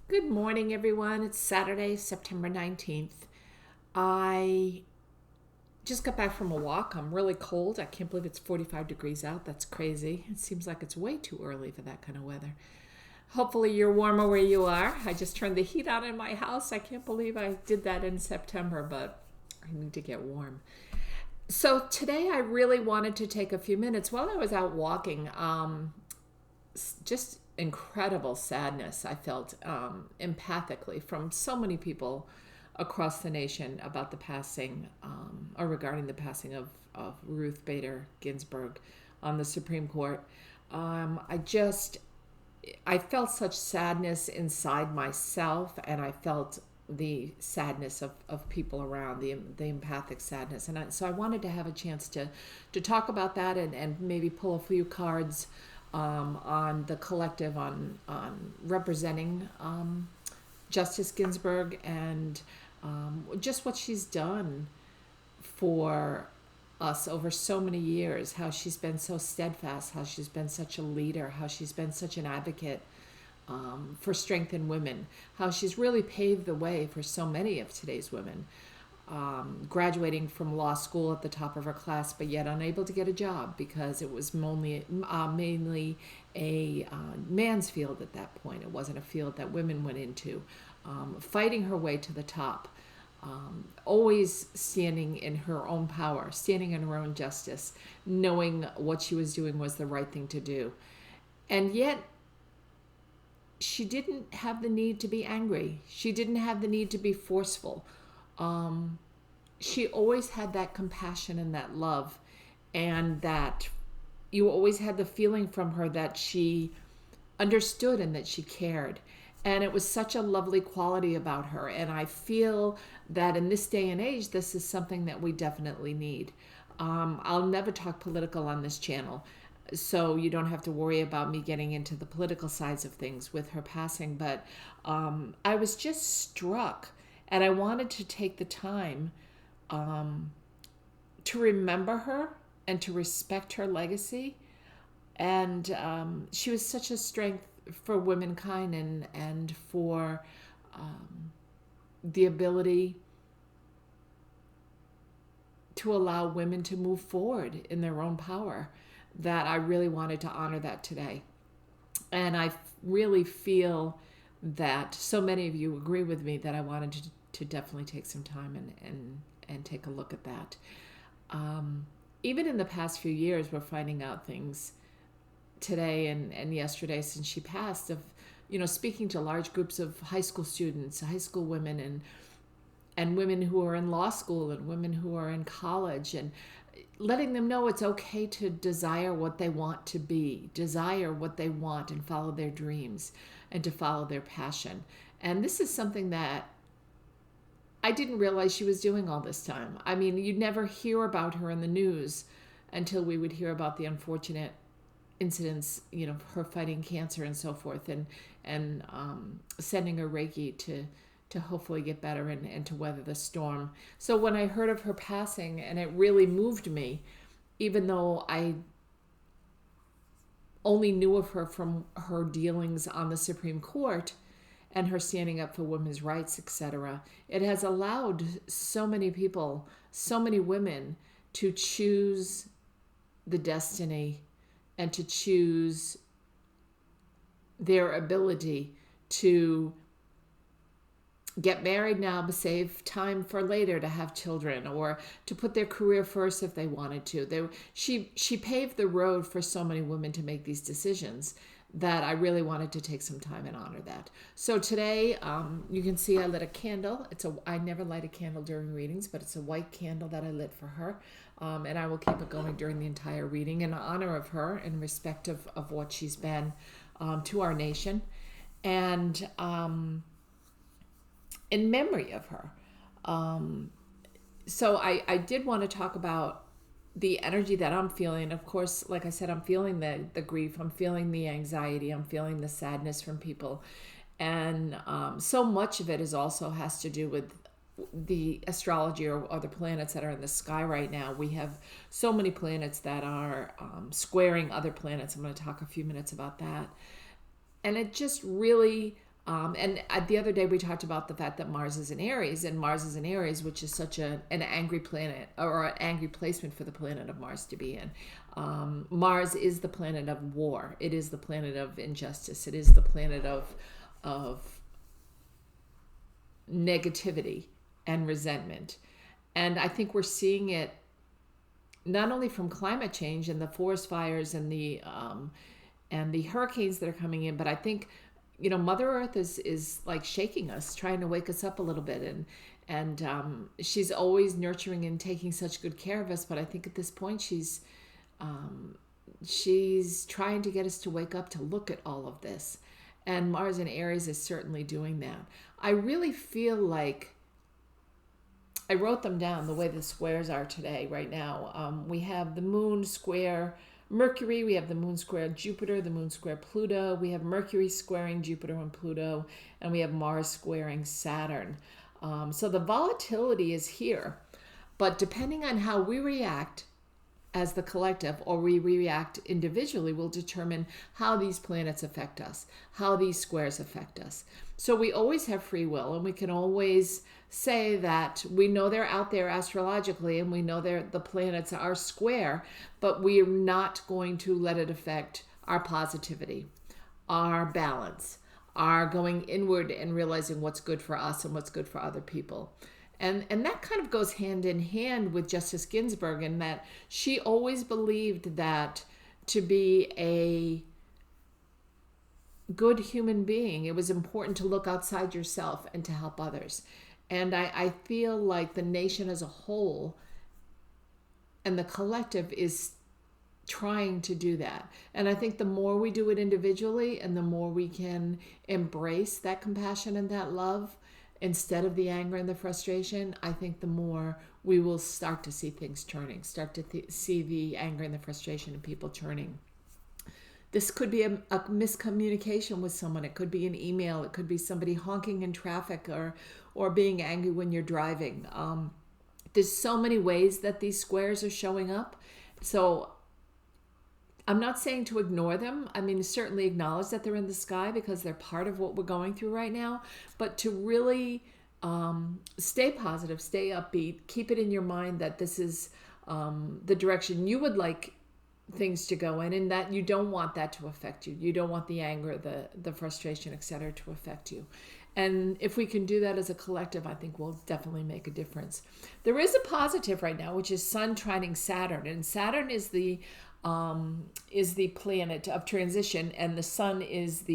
Good morning, everyone. It's Saturday, September 19th. I just got back from a walk. I'm really cold. I can't believe it's 45 degrees out. That's crazy. It seems like it's way too early for that kind of weather. Hopefully, you're warmer where you are. I just turned the heat on in my house. I can't believe I did that in September, but I need to get warm. So, today I really wanted to take a few minutes while I was out walking. Just incredible sadness I felt empathically from so many people across the nation about the passing or regarding the passing of Ruth Bader Ginsburg on the Supreme Court. I felt such sadness inside myself, and I felt the sadness of people around, the empathic sadness. So I wanted to have a chance to talk about that and maybe pull a few cards on the collective on representing Justice Ginsburg and just what she's done for us over so many years, how she's been so steadfast, how she's been such a leader, how she's been such an advocate for strength in women, how she's really paved the way for so many of today's women. Graduating from law school at the top of her class, but yet unable to get a job because it was mainly a man's field at that point. It wasn't a field that women went into. Fighting her way to the top, always standing in her own power, standing in her own justice, knowing what she was doing was the right thing to do. And yet, she didn't have the need to be angry. She didn't have the need to be forceful. She always had that compassion and that love, and that you always had the feeling from her that she understood and that she cared. And it was such a lovely quality about her. And I feel that in this day and age, this is something that we definitely need. I'll never talk political on this channel, so you don't have to worry about me getting into the political sides of things with her passing. But I was just struck, and I wanted to take the time to remember her and to respect her legacy. And she was such a strength for womankind and for the ability to allow women to move forward in their own power, that I really wanted to honor that today. And I really feel that so many of you agree with me that I wanted to definitely take some time and take a look at that. Even in the past few years, we're finding out things today and yesterday since she passed of, speaking to large groups of high school students, high school women, and women who are in law school and women who are in college, and letting them know it's okay to desire what they want to be, desire what they want and follow their dreams and to follow their passion. And this is something that I didn't realize she was doing all this time. I mean, you'd never hear about her in the news until we would hear about the unfortunate incidents, her fighting cancer and so forth, and sending her Reiki to hopefully get better and to weather the storm. So when I heard of her passing, and it really moved me, even though I only knew of her from her dealings on the Supreme Court and her standing up for women's rights, etc., it has allowed so many people, so many women, to choose the destiny and to choose their ability to get married now but save time for later to have children, or to put their career first if they wanted to. She paved the road for so many women to make these decisions that I really wanted to take some time and honor that. So today, you can see I lit a candle. I never light a candle during readings, but it's a white candle that I lit for her. And I will keep it going during the entire reading in honor of her, in respect of what she's been to our nation, and in memory of her. So I did want to talk about the energy that I'm feeling. Of course, like I said, I'm feeling the grief, I'm feeling the anxiety, I'm feeling the sadness from people. And so much of it has to do with the astrology or the planets that are in the sky right now. We have so many planets that are squaring other planets. I'm going to talk a few minutes about that. And it just really And the other day we talked about the fact that Mars is in Aries, and Mars is in Aries, which is such an angry planet, or an angry placement for the planet of Mars to be in. Mars is the planet of war. It is the planet of injustice. It is the planet of negativity and resentment. And I think we're seeing it not only from climate change and the forest fires and the hurricanes that are coming in, but I think, Mother Earth is like shaking us, trying to wake us up a little bit, and she's always nurturing and taking such good care of us. But I think at this point she's trying to get us to wake up to look at all of this, and Mars in Aries is certainly doing that. I really feel like I wrote them down the way the squares are today. Right now, we have the Moon square Mercury, we have the Moon square Jupiter, the Moon square Pluto, we have Mercury squaring Jupiter and Pluto, and we have Mars squaring Saturn. So the volatility is here, but depending on how we react as the collective, or we react individually, will determine how these planets affect us, how these squares affect us. So we always have free will, and we can always say that we know they're out there astrologically, and we know the planets are square, but we're not going to let it affect our positivity, our balance, our going inward and realizing what's good for us and what's good for other people. And that kind of goes hand in hand with Justice Ginsburg, in that she always believed that to be a good human being, it was important to look outside yourself and to help others. And I feel like the nation as a whole and the collective is trying to do that. And I think the more we do it individually, and the more we can embrace that compassion and that love instead of the anger and the frustration, I think the more we will start to see things turning, see the anger and the frustration in people turning. This could be a miscommunication with someone. It could be an email. It could be somebody honking in traffic, or being angry when you're driving. There's so many ways that these squares are showing up. So I'm not saying to ignore them. I mean, certainly acknowledge that they're in the sky, because they're part of what we're going through right now. But to really stay positive, stay upbeat, keep it in your mind that this is the direction you would like things to go in, and that you don't want that to affect you. You don't want the anger, the frustration, etc., to affect you. And if we can do that as a collective, I think we'll definitely make a difference. There is a positive right now, which is Sun trining Saturn, and Saturn is the planet of transition, and the Sun is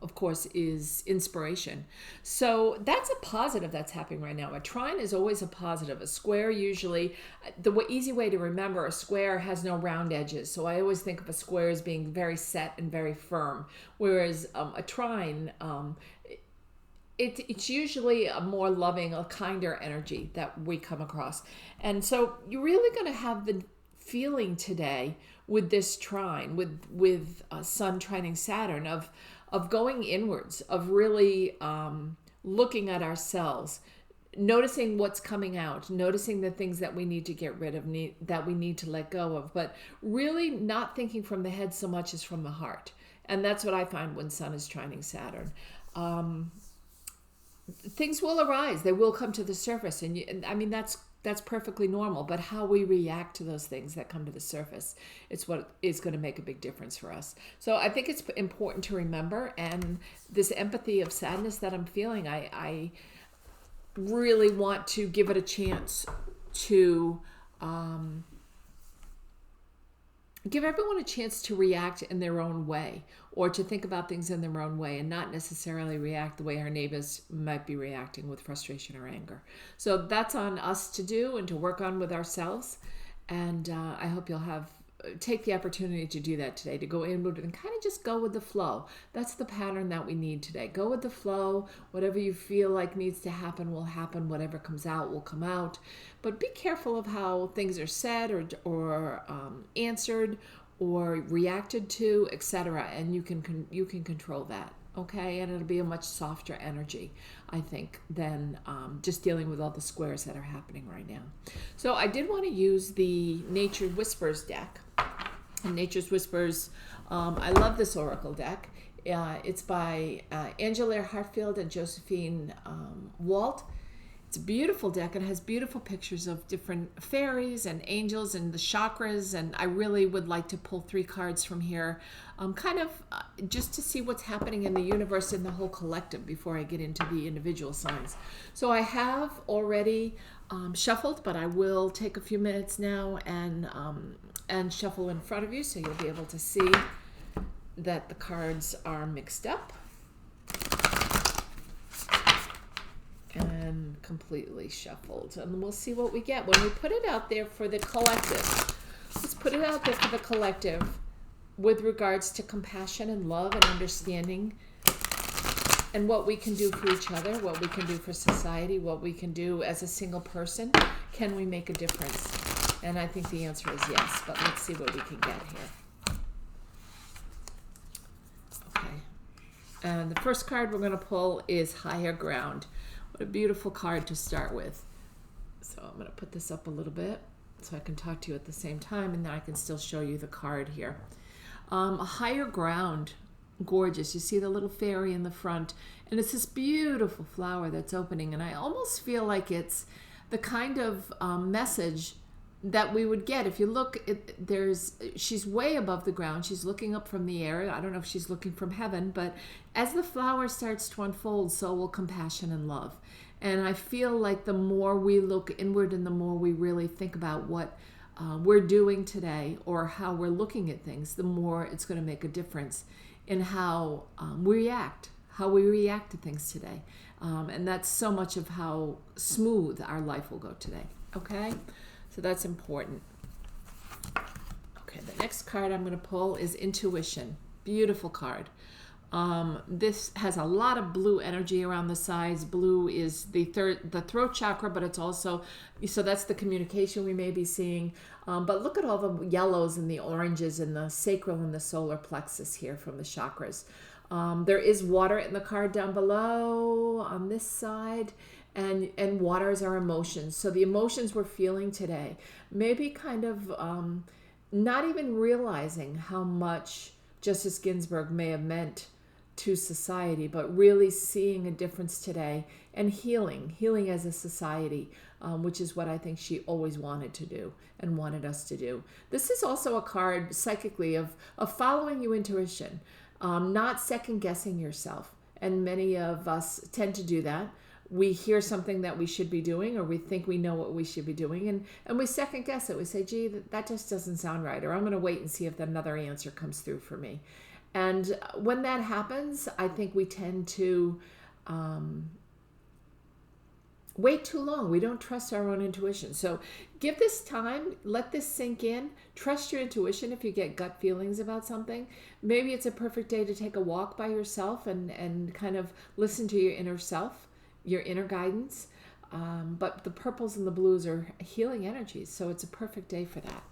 of course, is inspiration. So that's a positive that's happening right now. A trine is always a positive. A square, usually, easy way to remember, a square has no round edges. So I always think of a square as being very set and very firm, whereas a trine, it's usually a more loving, a kinder energy that we come across. And so you're really going to have the feeling today with this trine, with Sun trining Saturn, of going inwards, of really looking at ourselves, noticing what's coming out, noticing the things that we need to get rid of, that we need to let go of, but really not thinking from the head so much as from the heart. And that's what I find when Sun is trining Saturn. Things will arise. They will come to the surface. And I mean, that's perfectly normal. But how we react to those things that come to the surface, it's what is going to make a big difference for us. So I think it's important to remember. And this empathy of sadness that I'm feeling, I really want to give it a chance to give everyone a chance to react in their own way, or to think about things in their own way, and not necessarily react the way our neighbors might be reacting with frustration or anger. So that's on us to do and to work on with ourselves. And I hope you'll take the opportunity to do that today, to go inward and kind of just go with the flow. That's the pattern that we need today. Go with the flow. Whatever you feel like needs to happen will happen. Whatever comes out will come out. But be careful of how things are said or answered or reacted to, etc. And you can control that. Okay, and it'll be a much softer energy, I think, than just dealing with all the squares that are happening right now. So I did want to use the Nature's Whispers deck. And Nature's Whispers, I love this oracle deck. It's by Angela Hartfield and Josephine Walt. It's a beautiful deck and has beautiful pictures of different fairies and angels and the chakras. And I really would like to pull 3 cards from here, just to see what's happening in the universe and the whole collective before I get into the individual signs. So I have already shuffled, but I will take a few minutes now and shuffle in front of you so you'll be able to see that the cards are mixed up and completely shuffled, and we'll see what we get when we put it out there for the collective. Let's put it out there for the collective with regards to compassion and love and understanding, and what we can do for each other, what we can do for society, what we can do as a single person. Can we make a difference? And I think the answer is yes, but let's see what we can get here. Okay. And the first card we're going to pull is Higher Ground. What a beautiful card to start with. So I'm going to put this up a little bit so I can talk to you at the same time, and then I can still show you the card here. A higher ground, gorgeous. You see the little fairy in the front, and it's this beautiful flower that's opening, and I almost feel like it's the kind of message that we would get if you look. She's way above the ground. She's looking up from the air. I don't know if she's looking from heaven, but as the flower starts to unfold, so will compassion and love. And I feel like the more we look inward and the more we really think about what we're doing today or how we're looking at things, the more it's going to make a difference in how we react to things today. And that's so much of how smooth our life will go today. Okay? So that's important. Okay, the next card I'm going to pull is Intuition. Beautiful card. This has a lot of blue energy around the sides. Blue is the throat chakra, but it's also, so that's the communication we may be seeing. But look at all the yellows and the oranges and the sacral and the solar plexus here from the chakras. There is water in the card down below on this side. And water is our emotions. So the emotions we're feeling today, maybe kind of not even realizing how much Justice Ginsburg may have meant to society, but really seeing a difference today and healing as a society, which is what I think she always wanted to do and wanted us to do. This is also a card psychically of following your intuition, not second guessing yourself. And many of us tend to do that. We hear something that we should be doing, or we think we know what we should be doing, and we second guess it. We say, gee, that just doesn't sound right, or I'm going to wait and see if another answer comes through for me. And when that happens, I think we tend to wait too long. We don't trust our own intuition. So give this time, let this sink in, trust your intuition if you get gut feelings about something. Maybe it's a perfect day to take a walk by yourself and kind of listen to your inner self, your inner guidance. But the purples and the blues are healing energies, so it's a perfect day for that.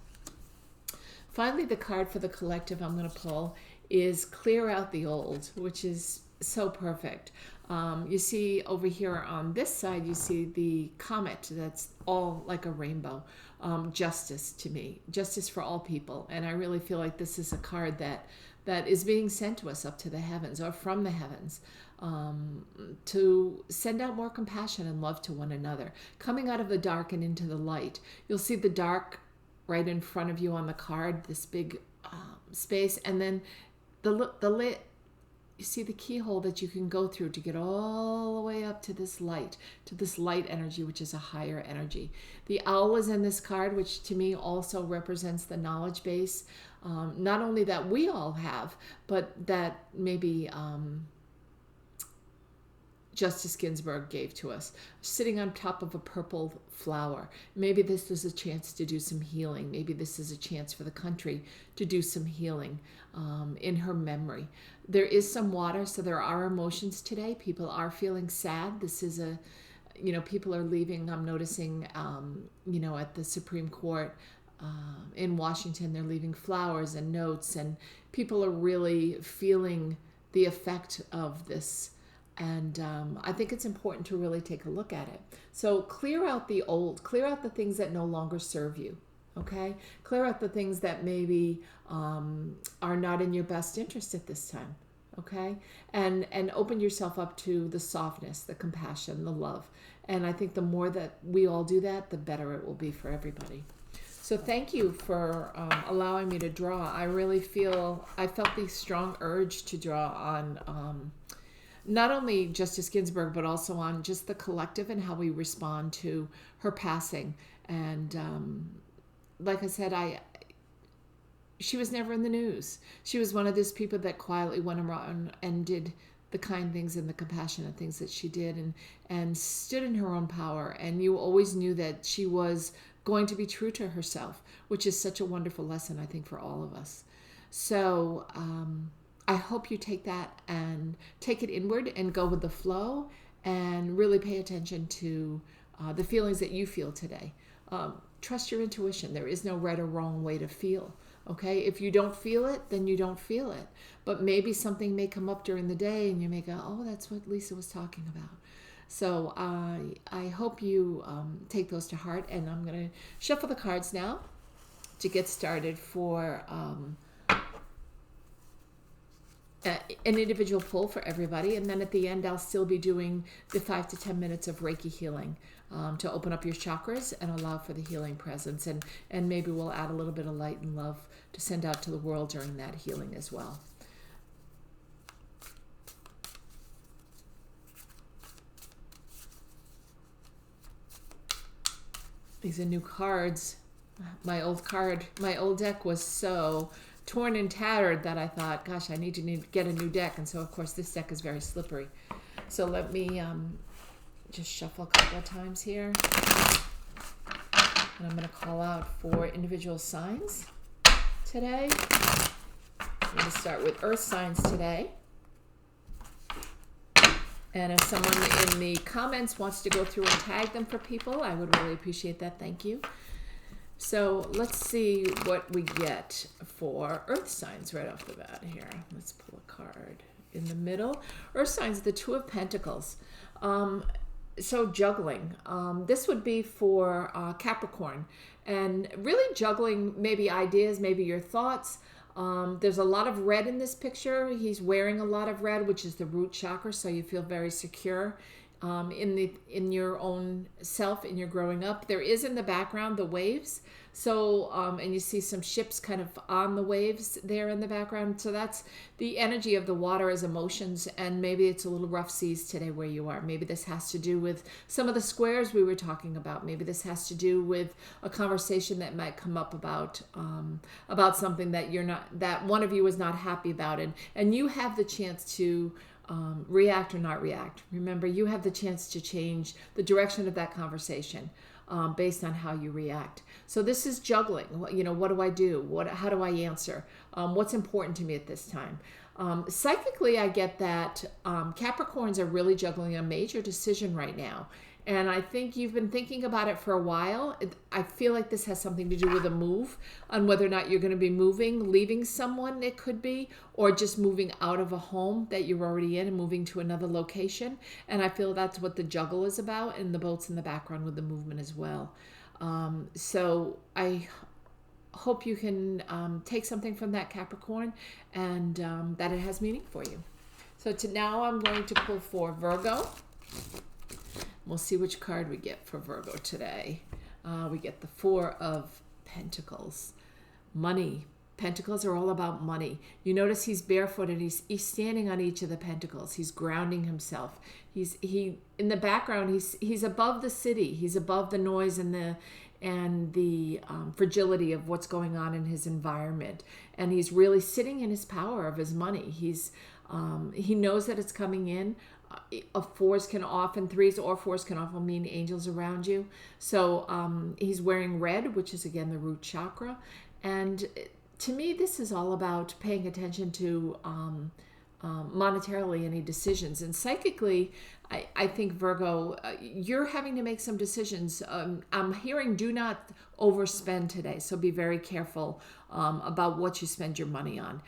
Finally, the card for the collective I'm going to pull is Clear Out the Old, which is so perfect. You see over here on this side, you see the comet that's all like a rainbow. Justice to me, justice for all people. And I really feel like this is a card that is being sent to us up to the heavens or from the heavens, to send out more compassion and love to one another. Coming out of the dark and into the light. You'll see the dark right in front of you on the card, this big space, and then the lit. You see the keyhole that you can go through to get all the way up to this light energy, which is a higher energy. The owl is in this card, which to me also represents the knowledge base, not only that we all have, but that maybe Justice Ginsburg gave to us, sitting on top of a purple flower. Maybe this is a chance to do some healing. Maybe this is a chance for the country to do some healing in her memory. There is some water, so there are emotions today. People are feeling sad. This is people are leaving. I'm noticing, at the Supreme Court in Washington, they're leaving flowers and notes, and people are really feeling the effect of this. And I think it's important to really take a look at it. So clear out the old, clear out the things that no longer serve you, okay? Clear out the things that maybe are not in your best interest at this time, okay? And open yourself up to the softness, the compassion, the love. And I think the more that we all do that, the better it will be for everybody. So thank you for allowing me to draw. I felt the strong urge to draw on not only Justice Ginsburg, but also on just the collective and how we respond to her passing. And like I said, she was never in the news. She was one of those people that quietly went around and did the kind things and the compassionate things that she did, and stood in her own power. And you always knew that she was going to be true to herself, which is such a wonderful lesson, I think, for all of us. So I hope you take that and take it inward and go with the flow and really pay attention to the feelings that you feel today. Trust your intuition. There is no right or wrong way to feel. Okay, if you don't feel it, then you don't feel it. But maybe something may come up during the day and you may go, oh, that's what Lisa was talking about. So I hope you take those to heart. And I'm going to shuffle the cards now to get started for an individual pull for everybody. And then at the end, I'll still be doing the 5 to 10 minutes of Reiki healing to open up your chakras and allow for the healing presence. And maybe we'll add a little bit of light and love to send out to the world during that healing as well. These are new cards. My old deck was so torn and tattered that I thought, gosh, I need to get a new deck. And so, of course, this deck is very slippery. So let me just shuffle a couple of times here. And I'm going to call out for individual signs today. I'm going to start with earth signs today. And if someone in the comments wants to go through and tag them for people, I would really appreciate that. Thank you. So let's see what we get for earth signs right off the bat here. Let's pull a card in the middle. Earth signs, the Two of Pentacles. So juggling. This would be for Capricorn. And really juggling maybe ideas, maybe your thoughts. There's a lot of red in this picture. He's wearing a lot of red, which is the root chakra, so you feel very secure in your own self, in your growing up. There is in the background the waves, so and you see some ships kind of on the waves there in the background. So that's the energy of the water as emotions, and maybe it's a little rough seas today where you are. Maybe this has to do with some of the squares we were talking about. Maybe this has to do with a conversation that might come up about something that one of you is not happy about, and you have the chance to react or not react. Remember, you have the chance to change the direction of that conversation based on how you react. So this is juggling. What do I do? How do I answer? What's important to me at this time? Psychically, I get that Capricorns are really juggling a major decision right now. And I think you've been thinking about it for a while. I feel like this has something to do with a move, on whether or not you're going to be moving, leaving someone, it could be, or just moving out of a home that you're already in and moving to another location. And I feel that's what the juggle is about, and the boats in the background with the movement as well. So I hope you can take something from that Capricorn, and that it has meaning for you. So now I'm going to pull for Virgo. We'll see which card we get for Virgo today. We get the Four of Pentacles. Money. Pentacles are all about money. You notice he's barefoot and he's standing on each of the pentacles. He's grounding himself. He in the background. He's above the city. He's above the noise and the fragility of what's going on in his environment. And he's really sitting in his power of his money. He knows that it's coming in. Fours can often, threes or fours can often mean angels around you. So he's wearing red, which is again the root chakra. And to me, this is all about paying attention to monetarily any decisions. And psychically, I think Virgo, you're having to make some decisions. I'm hearing do not overspend today. So be very careful about what you spend your money on.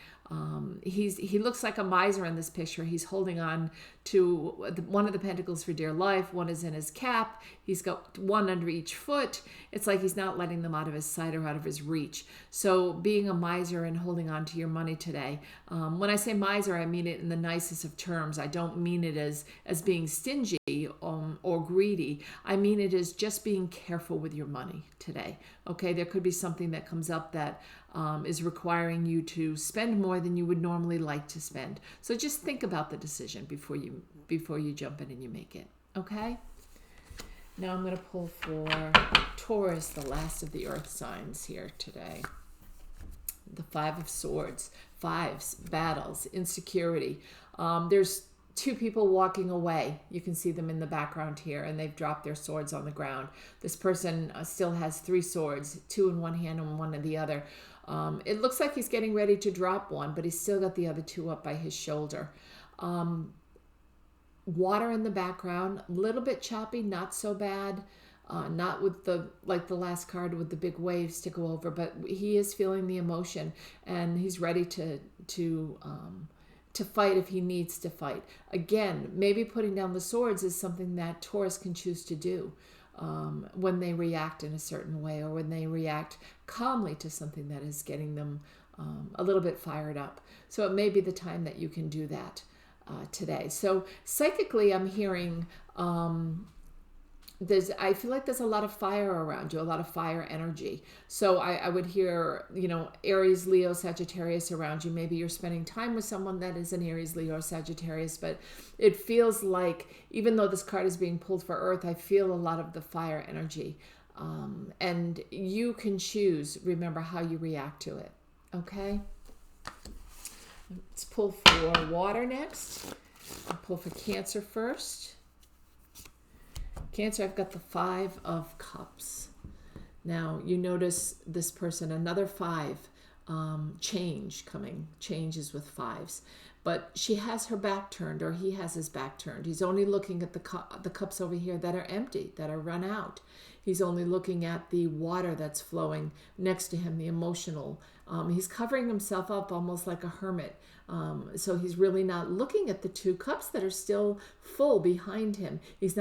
He looks like a miser in this picture. He's holding on to one of the pentacles for dear life. One is in his cap. He's got one under each foot. It's like he's not letting them out of his sight or out of his reach. So being a miser and holding on to your money today. When I say miser, I mean it in the nicest of terms. I don't mean it as being stingy or greedy. I mean it as just being careful with your money today. Okay, there could be something that comes up that is requiring you to spend more than you would normally like to spend. So just think about the decision before you jump in and you make it. Okay? Now I'm going to pull for Taurus, the last of the earth signs here today. The Five of Swords, fives, battles, insecurity. There's two people walking away. You can see them in the background here, and they've dropped their swords on the ground. This person still has three swords, two in one hand and one in the other. It looks like he's getting ready to drop one, but he's still got the other two up by his shoulder. Water in the background, a little bit choppy, not so bad. Not with the last card with the big waves to go over, but he is feeling the emotion, and he's ready to fight if he needs to fight. Again, maybe putting down the swords is something that Taurus can choose to do when they react in a certain way, or when they react calmly to something that is getting them a little bit fired up. So it may be the time that you can do that today. So psychically, I'm hearing I feel like there's a lot of fire around you, a lot of fire energy. So I would hear, Aries, Leo, Sagittarius around you. Maybe you're spending time with someone that is an Aries, Leo, or Sagittarius, but it feels like, even though this card is being pulled for Earth, I feel a lot of the fire energy. And you can choose, remember, how you react to it. Okay? Let's pull for water next. I'll pull for Cancer first. Cancer, I've got the Five of Cups. Now, you notice this person, another five, change coming. Change is with fives. But she has her back turned, or he has his back turned. He's only looking at the cups over here that are empty, that are run out. He's only looking at the water that's flowing next to him, the emotional. He's covering himself up almost like a hermit. So he's really not looking at the two cups that are still full behind him. He's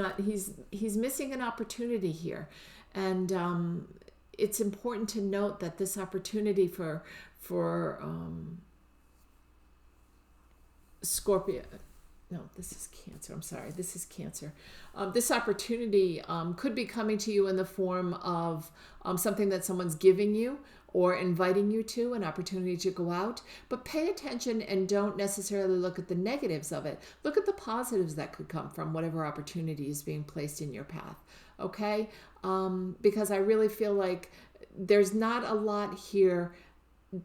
missing an opportunity here. And it's important to note that this opportunity for Scorpio, no, this is Cancer. I'm sorry. This is Cancer. This opportunity could be coming to you in the form of something that someone's giving you or inviting you to, an opportunity to go out. But pay attention and don't necessarily look at the negatives of it. Look at the positives that could come from whatever opportunity is being placed in your path. Okay? Because I really feel like there's not a lot here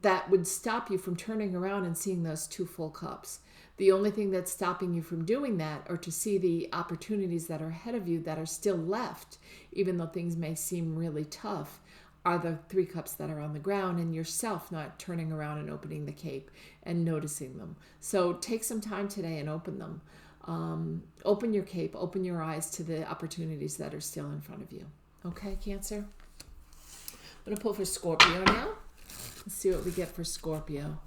that would stop you from turning around and seeing those two full cups. The only thing that's stopping you from doing that, or to see the opportunities that are ahead of you that are still left, even though things may seem really tough, are the three cups that are on the ground, and yourself not turning around and opening the cape and noticing them. So take some time today and open them. Open your cape, open your eyes to the opportunities that are still in front of you. Okay, Cancer? I'm going to pull for Scorpio now. Let's see what we get for Scorpio.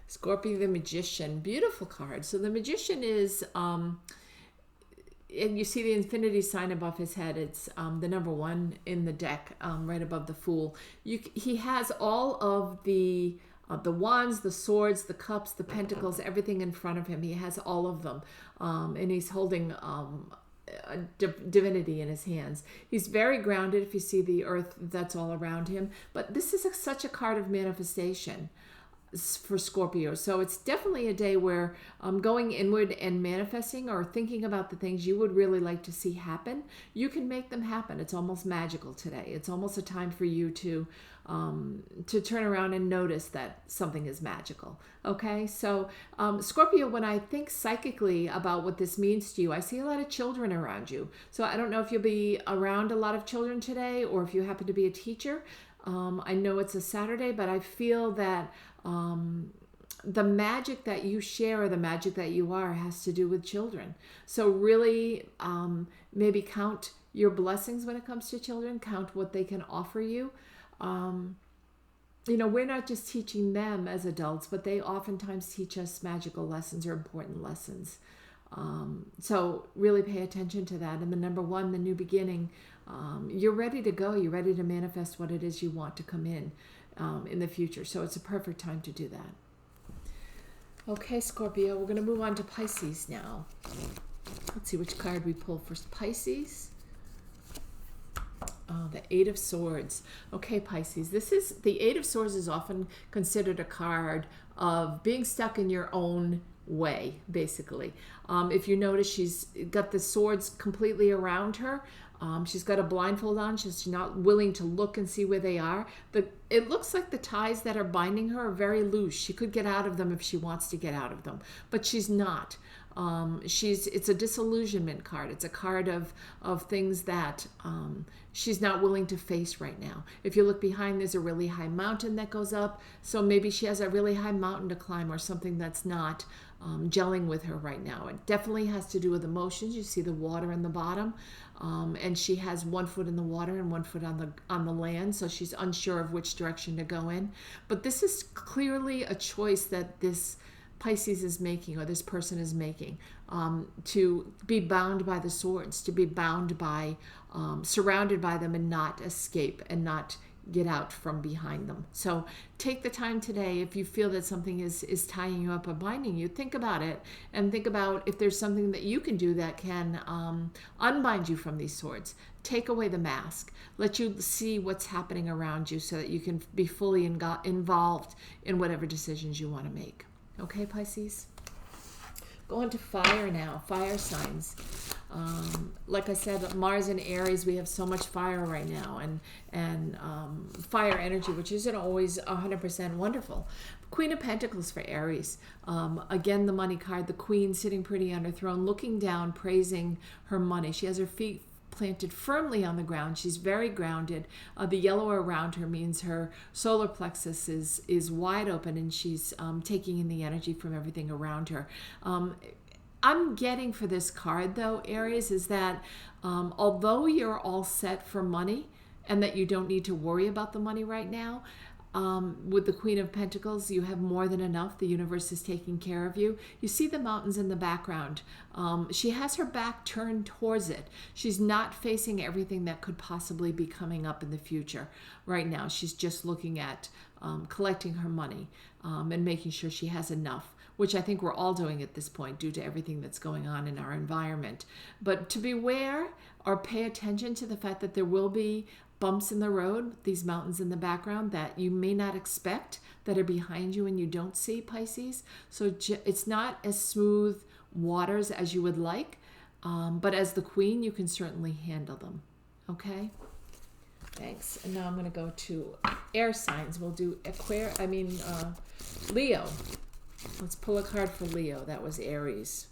Scorpio the Magician, beautiful card. So the Magician is, and you see the infinity sign above his head. It's the number one in the deck, right above the Fool. He has all of the wands, the swords, the cups, the pentacles, everything in front of him. He has all of them, and he's holding a divinity in his hands. He's very grounded. If you see the earth that's all around him, but this is such a card of manifestation for Scorpio. So it's definitely a day where going inward and manifesting, or thinking about the things you would really like to see happen, you can make them happen. It's almost magical today. It's almost a time for you to turn around and notice that something is magical. Okay, so Scorpio, when I think psychically about what this means to you, I see a lot of children around you. So I don't know if you'll be around a lot of children today, or if you happen to be a teacher. I know it's a Saturday, but I feel that the magic that you share, or the magic that you are, has to do with children. So really, maybe count your blessings when it comes to children. Count what they can offer you. we're not just teaching them as adults, but they oftentimes teach us magical lessons or important lessons. So really pay attention to that. And the number one, the new beginning, you're ready to go. You're ready to manifest what it is you want to come in the future. So it's a perfect time to do that. Okay, Scorpio, we're going to move on to Pisces now. Let's see which card we pull for Pisces. The Eight of Swords. Okay, Pisces, the Eight of Swords is often considered a card of being stuck in your own way, basically. If you notice, she's got the swords completely around her. She's got a blindfold on. She's not willing to look and see where they are. It looks like the ties that are binding her are very loose. She could get out of them if she wants to get out of them, but she's not. It's a disillusionment card. It's a card of things that she's not willing to face right now. If you look behind, there's a really high mountain that goes up. So maybe she has a really high mountain to climb or something that's not gelling with her right now. It definitely has to do with emotions. You see the water in the bottom. And she has one foot in the water and one foot on the land, so she's unsure of which direction to go in. But this is clearly a choice that this Pisces is making, or this person is making, to be bound by the swords, to be bound by, surrounded by them and not escape and not get out from behind them. So take the time today. If you feel that something is tying you up or binding you, think about it and think about if there's something that you can do that can unbind you from these swords. Take away the mask. Let you see what's happening around you so that you can be fully involved in whatever decisions you want to make. Okay, Pisces? Go on to fire now, fire signs. Like I said, Mars and Aries, we have so much fire right now, and fire energy, which isn't always 100% wonderful. Queen of Pentacles for Aries. Again, the money card, the Queen sitting pretty on her throne, looking down, praising her money. She has her feet planted firmly on the ground. She's very grounded. The yellow around her means her solar plexus is wide open, and she's taking in the energy from everything around her. I'm getting for this card, though, Aries, is that although you're all set for money and that you don't need to worry about the money right now, with the Queen of Pentacles, you have more than enough. The universe is taking care of you. You see the mountains in the background. She has her back turned towards it. She's not facing everything that could possibly be coming up in the future right now. She's just looking at collecting her money and making sure she has enough, which I think we're all doing at this point due to everything that's going on in our environment. But to beware or pay attention to the fact that there will be bumps in the road, these mountains in the background that you may not expect, that are behind you and you don't see, Pisces. So it's not as smooth waters as you would like, but as the Queen, you can certainly handle them. Okay? Thanks. And now I'm going to go to air signs. We'll do Leo. Let's pull a card for Leo. That was Aries.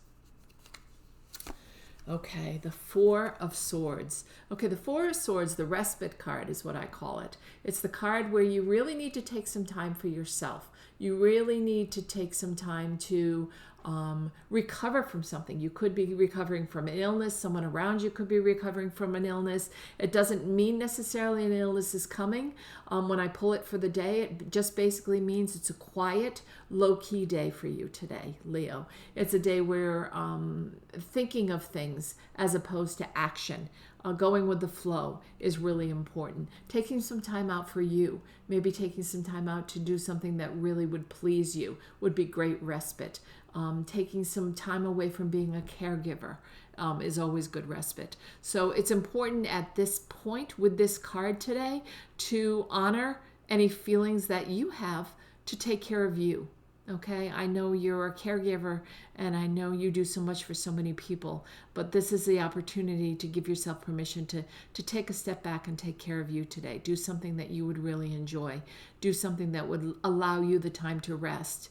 Okay, the Four of Swords. Okay, the Four of Swords, the respite card is what I call it. It's the card where you really need to take some time for yourself. You really need to take some time to recover from something. You could be recovering from an illness. Someone around you could be recovering from an illness. It doesn't mean necessarily an illness is coming. When I pull it for the day, it just basically means it's a quiet, low-key day for you today, Leo. It's a day where thinking of things as opposed to action, going with the flow is really important. Taking some time out for you, maybe taking some time out to do something that really would please you would be great respite. Taking some time away from being a caregiver is always good respite. So it's important at this point with this card today to honor any feelings that you have to take care of you. Okay, I know you're a caregiver and I know you do so much for so many people, but this is the opportunity to give yourself permission to take a step back and take care of you today. Do something that you would really enjoy. Do something that would allow you the time to rest.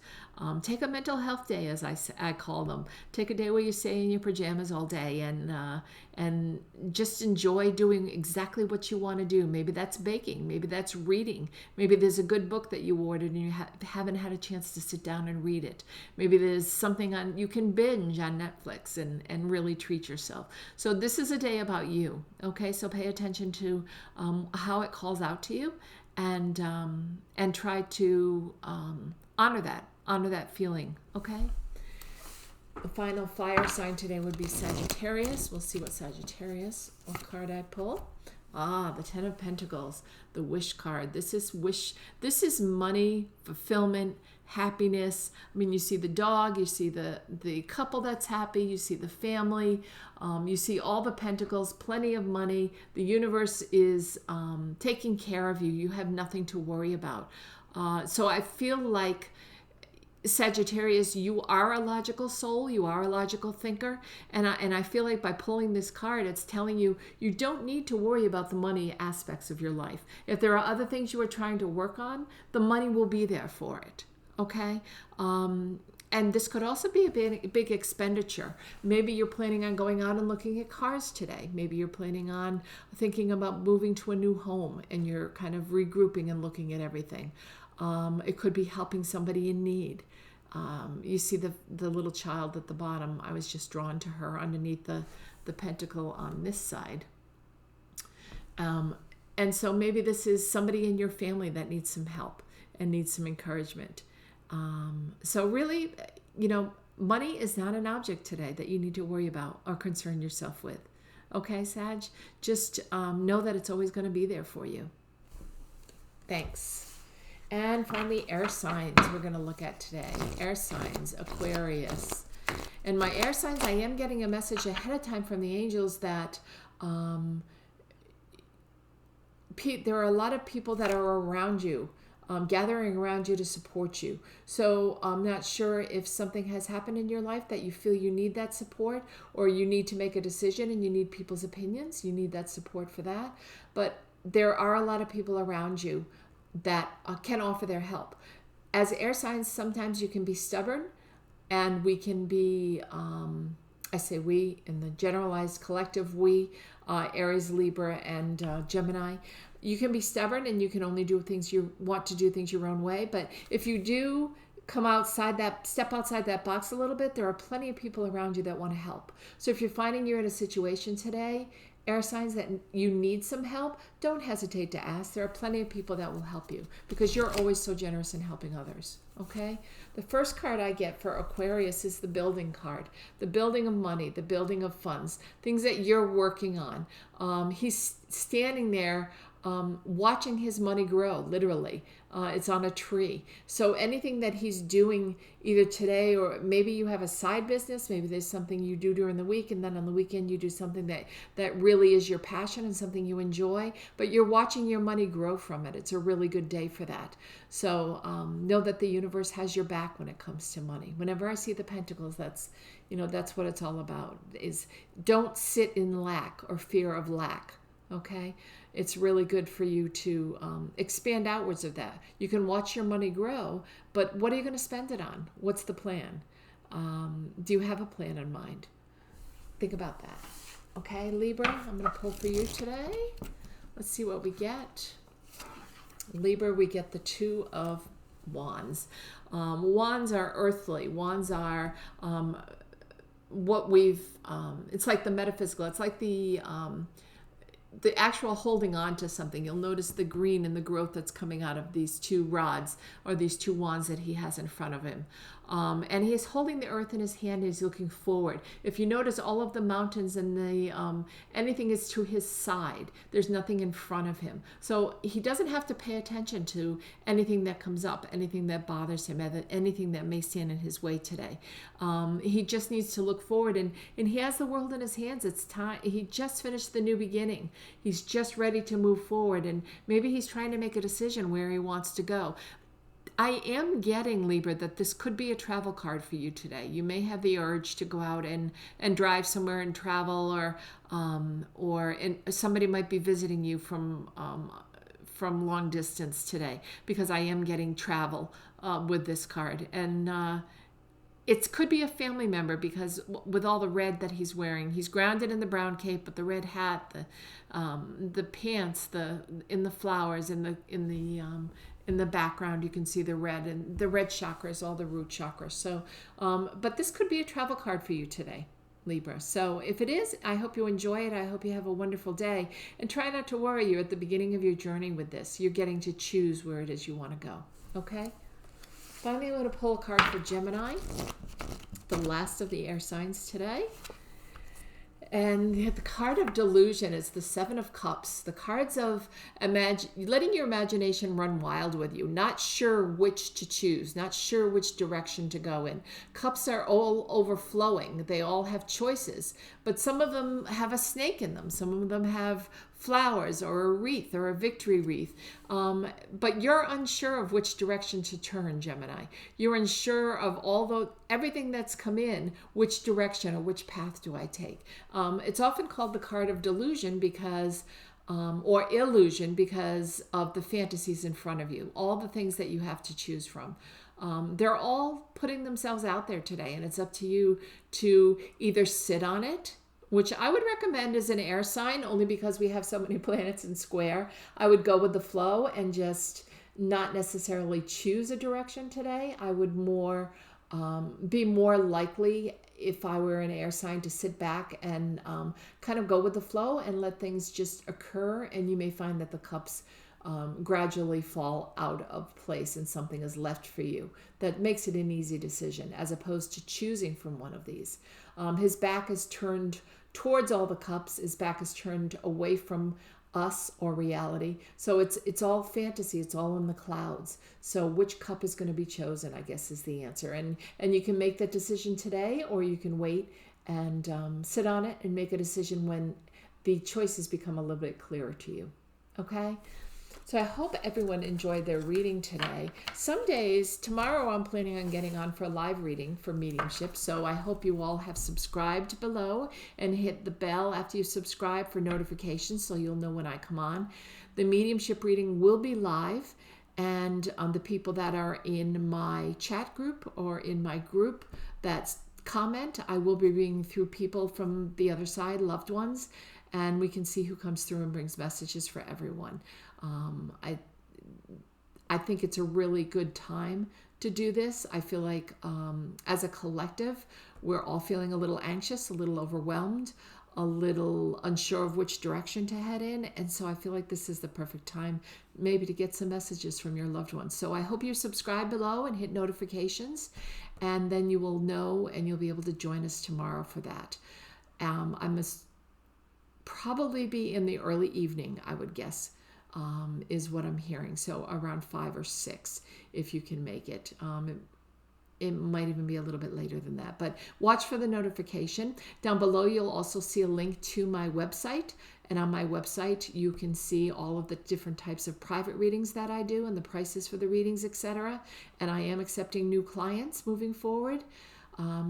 Take a mental health day, as I call them. Take a day where you stay in your pajamas all day and just enjoy doing exactly what you want to do. Maybe that's baking. Maybe that's reading. Maybe there's a good book that you ordered and you haven't had a chance to sit down and read it. Maybe there's something you can binge on Netflix and really treat yourself. So this is a day about you. Okay, so pay attention to how it calls out to you. and try to honor that feeling. Okay. The final fire sign today would be Sagittarius. We'll see what card I pull. The Ten of Pentacles, the wish card. This is money, fulfillment, happiness. I mean, you see the dog, you see the couple that's happy, you see the family, you see all the pentacles, plenty of money. The universe is taking care of you. You have nothing to worry about. So I feel like Sagittarius, you are a logical soul, you are a logical thinker, and I feel like by pulling this card, it's telling you you don't need to worry about the money aspects of your life. If there are other things you are trying to work on, the money will be there for it. Okay? And this could also be a big expenditure. Maybe you're planning on going out and looking at cars today. Maybe you're planning on thinking about moving to a new home, and you're kind of regrouping and looking at everything. It could be helping somebody in need. You see the little child at the bottom. I was just drawn to her underneath the pentacle on this side. And so maybe this is somebody in your family that needs some help and needs some encouragement. So really, money is not an object today that you need to worry about or concern yourself with. Okay, Sag? Just know that it's always going to be there for you. Thanks. And finally, air signs we're going to look at today. Air signs, Aquarius. And my air signs, I am getting a message ahead of time from the angels that there are a lot of people that are around you, gathering around you to support you. So I'm not sure if something has happened in your life that you feel you need that support, or you need to make a decision and you need people's opinions. You need that support for that. But there are a lot of people around you that can offer their help. As air signs, sometimes you can be stubborn, and we can be, I say we, in the generalized collective we, Aries, Libra, and Gemini. You can be stubborn, and you can only do things you want to do things your own way. But if you do step outside that box a little bit, there are plenty of people around you that want to help. So if you're finding you're in a situation today, air signs, that you need some help, don't hesitate to ask. There are plenty of people that will help you because you're always so generous in helping others. Okay? The first card I get for Aquarius is the building card. The building of money, the building of funds, things that you're working on. He's standing there watching his money grow, literally. It's on a tree. So anything that he's doing either today, or maybe you have a side business, maybe there's something you do during the week, and then on the weekend you do something that really is your passion and something you enjoy, but you're watching your money grow from it. It's a really good day for that. So know that the universe has your back when it comes to money. Whenever I see the pentacles, that's what it's all about, is don't sit in lack or fear of lack. Okay? It's really good for you to expand outwards of that. You can watch your money grow, but what are you going to spend it on? What's the plan? Do you have a plan in mind? Think about that. Okay, Libra, I'm going to pull for you today. Let's see what we get. Libra, we get the Two of Wands. Wands are earthly. Wands are what we've, it's like the metaphysical. It's like the actual holding on to something. You'll notice the green and the growth that's coming out of these two rods, or these two wands that he has in front of him. And he is holding the earth in his hand. He's looking forward. If you notice, all of the mountains and anything is to his side. There's nothing in front of him. So he doesn't have to pay attention to anything that comes up, anything that bothers him, anything that may stand in his way today. He just needs to look forward, and he has the world in his hands. It's time. He just finished the new beginning. He's just ready to move forward, and maybe he's trying to make a decision where he wants to go. I am getting, Libra, that this could be a travel card for you today. You may have the urge to go out and drive somewhere and travel, or somebody might be visiting you from long distance today, because I am getting travel with this card. And it could be a family member, because with all the red that he's wearing, he's grounded in the brown cape, but the red hat, the pants, in the flowers, in the background, you can see the red, and the red chakra is all the root chakra. So, but this could be a travel card for you today. Libra. So if it is, I hope you enjoy it. I hope you have a wonderful day. And try not to worry. You're at the beginning of your journey with this. You're getting to choose where it is you want to go. Okay? Finally, I'm going to pull a card for Gemini, the last of the air signs today. And the card of delusion is the Seven of Cups. The cards of letting your imagination run wild with you, not sure which to choose, not sure which direction to go in. Cups are all overflowing. They all have choices, but some of them have a snake in them. Some of them have flowers or a wreath or a victory wreath. But you're unsure of which direction to turn, Gemini. You're unsure of everything that's come in, which direction or which path do I take. It's often called the card of delusion because or illusion because of the fantasies in front of you, all the things that you have to choose from. They're all putting themselves out there today, and it's up to you to either sit on it, which I would recommend as an air sign, only because we have so many planets in square. I would go with the flow and just not necessarily choose a direction today. I would be more likely, if I were an air sign, to sit back and kind of go with the flow and let things just occur. And you may find that the cups gradually fall out of place and something is left for you that makes it an easy decision, as opposed to choosing from one of these. His back is turned towards all the cups. His back is turned away from us or reality. So it's all fantasy. It's all in the clouds. So which cup is going to be chosen, I guess, is the answer. And you can make that decision today, or you can wait and sit on it and make a decision when the choices become a little bit clearer to you. Okay? So I hope everyone enjoyed their reading today. Some days, tomorrow I'm planning on getting on for a live reading for mediumship. So I hope you all have subscribed below and hit the bell after you subscribe for notifications so you'll know when I come on. The mediumship reading will be live, and the people that are in my chat group or in my group that's comment, I will be reading through people from the other side, loved ones, and we can see who comes through and brings messages for everyone. I think it's a really good time to do this. I feel like as a collective, we're all feeling a little anxious, a little overwhelmed, a little unsure of which direction to head in. And so I feel like this is the perfect time maybe to get some messages from your loved ones. So I hope you subscribe below and hit notifications, and then you will know and you'll be able to join us tomorrow for that. I must probably be in the early evening, I would guess. Is what I'm hearing. So around 5 or 6, if you can make it. It might even be a little bit later than that, but watch for the notification. Down below, you'll also see a link to my website. And on my website, you can see all of the different types of private readings that I do and the prices for the readings, etc. And I am accepting new clients moving forward.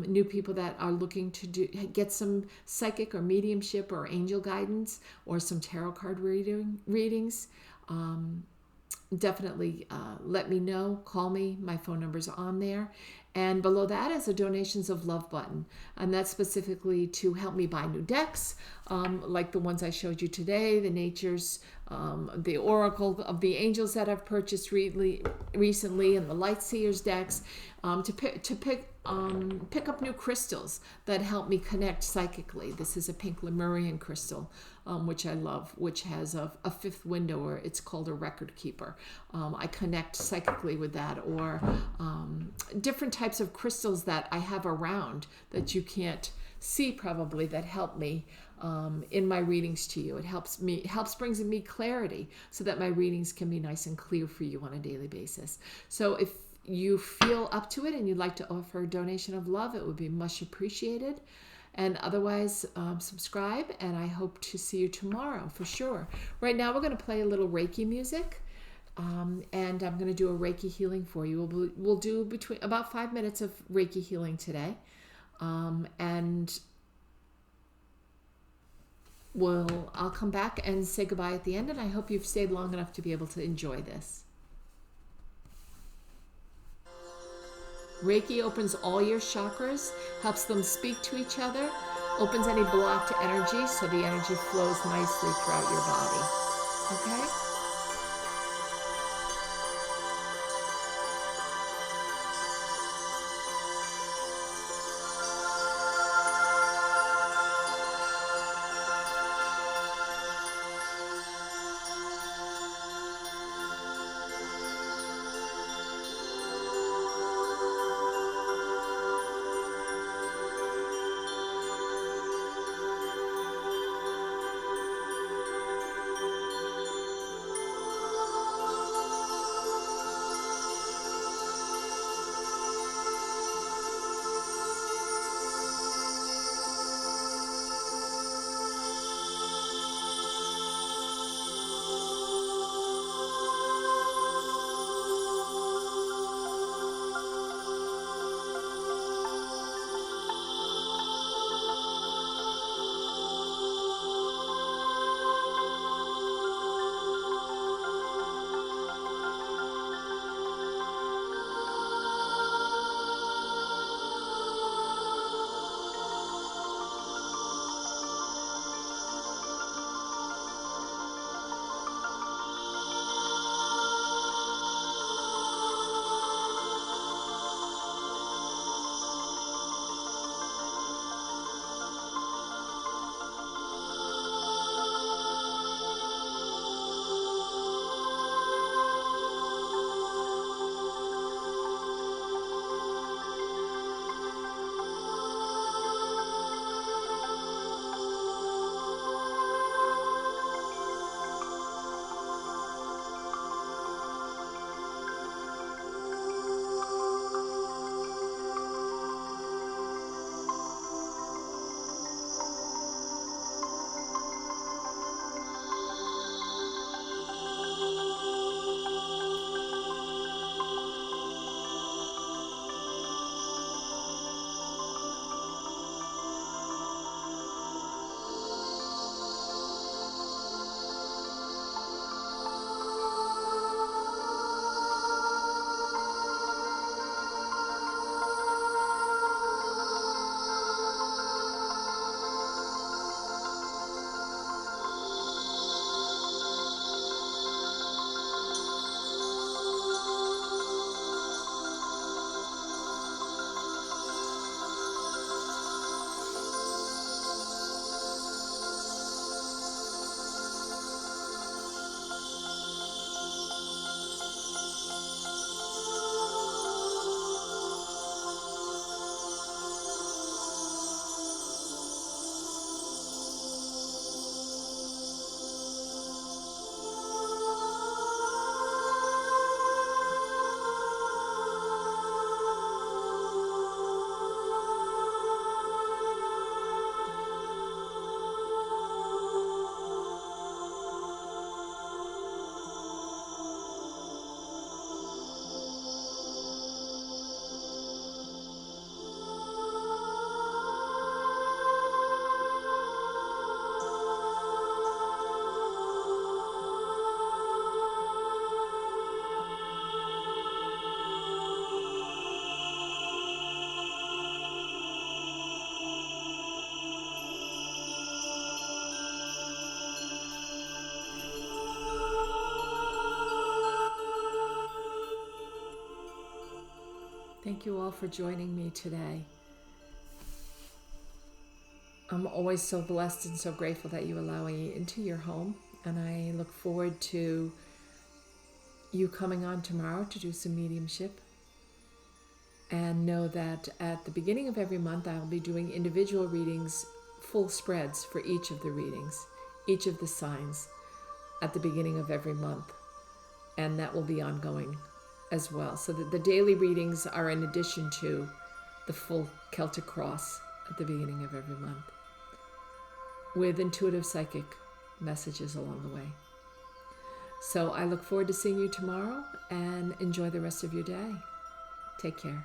New people that are looking to get some psychic or mediumship or angel guidance or some tarot card readings. Definitely let me know. Call me. My phone number's on there. And below that is a donations of love button. And that's specifically to help me buy new decks, like the ones I showed you today, the Natures, the Oracle of the Angels that I've purchased recently, and the Light Seers decks, to pick up new crystals that help me connect psychically. This is a pink Lemurian crystal, which I love, which has a fifth window, or it's called a record keeper. I connect psychically with that, or different types of crystals that I have around that you can't see probably, that help me in my readings to you. It helps brings me clarity so that my readings can be nice and clear for you on a daily basis. So if you feel up to it and you'd like to offer a donation of love, it would be much appreciated. And otherwise, subscribe, and I hope to see you tomorrow for sure. Right now, we're going to play a little Reiki music, and I'm going to do a Reiki healing for you. We'll do about 5 minutes of Reiki healing today, and I'll come back and say goodbye at the end, and I hope you've stayed long enough to be able to enjoy this. Reiki opens all your chakras, helps them speak to each other, opens any blocked energy so the energy flows nicely throughout your body. Okay? Thank you all for joining me today. I'm always so blessed and so grateful that you allow me into your home, and I look forward to you coming on tomorrow to do some mediumship. And know that at the beginning of every month, I'll be doing individual readings, full spreads for each of the readings, each of the signs at the beginning of every month. And that will be ongoing as well. So that the daily readings are in addition to the full Celtic cross at the beginning of every month, with intuitive psychic messages along the way. So I look forward to seeing you tomorrow, and enjoy the rest of your day. Take care.